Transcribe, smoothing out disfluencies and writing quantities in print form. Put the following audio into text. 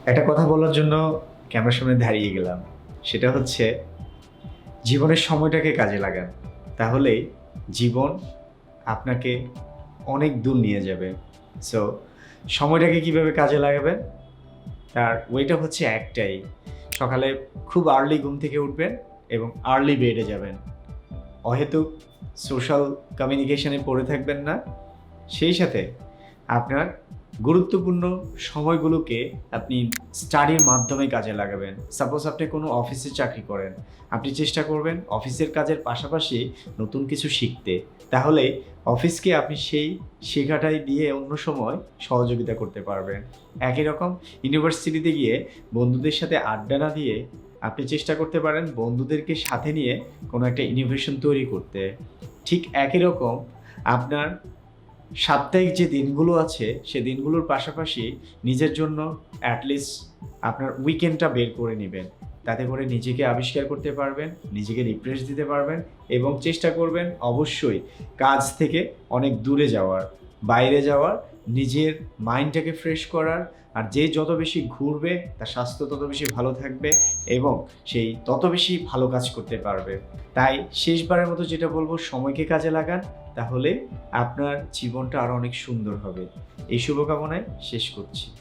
একটা কথা বলার জন্য ক্যামেরার সামনে দাঁড়িয়ে গেলাম। সেটা হচ্ছে জীবনের সময়টাকে কাজে লাগান, তাহলেই জীবন আপনাকে অনেক দূর নিয়ে যাবে। সো সময়টাকে কিভাবে কাজে লাগাবেন তার ওয়েটা হচ্ছে একটাই, সকালে খুব আর্লি ঘুম থেকে উঠবেন এবং আর্লি বেডে যাবেন। অহেতুক সোশ্যাল কমিউনিকেশনে পড়ে থাকবেন না। সেই সাথে আপনার গুরুত্বপূর্ণ সময়গুলোকে আপনি স্টাডির মাধ্যমে কাজে লাগাবেন। সাপোজ আপনি কোনো অফিসে চাকরি করেন, আপনি চেষ্টা করবেন অফিসের কাজের পাশাপাশি নতুন কিছু শিখতে, তাহলে অফিসকে আপনি সেই শেখাটাই দিয়ে অন্য সময় সহযোগিতা করতে পারবেন। একই রকম ইউনিভার্সিটিতে গিয়ে বন্ধুদের সাথে আড্ডা না দিয়ে আপনি চেষ্টা করতে পারেন বন্ধুদেরকে সাথে নিয়ে কোনো একটা ইনোভেশন তৈরি করতে। ঠিক একই রকম আপনার সাপ্তাহিক যে দিনগুলো আছে সে দিনগুলোর পাশাপাশি নিজের জন্য অ্যাটলিস্ট আপনার উইকেন্ডটা বের করে নেবেন। তাতে করে নিজেকে আবিষ্কার করতে পারবেন, নিজেকে রিফ্রেশ দিতে পারবেন এবং চেষ্টা করবেন অবশ্যই কাজ থেকে অনেক দূরে যাওয়ার, বাইরে যাওয়ার, নিজের মাইন্ডটাকে ফ্রেশ করার। আর যে যত বেশি ঘুরবে তার স্বাস্থ্য তত বেশি ভালো থাকবে এবং সেই তত বেশি ভালো কাজ করতে পারবে। তাই শেষবারের মতো যেটা বলবো, সময়কে কাজে লাগান, তাহলে আপনার জীবনটা আরো অনেক সুন্দর হবে। এই শুভকামনায় শেষ করছি।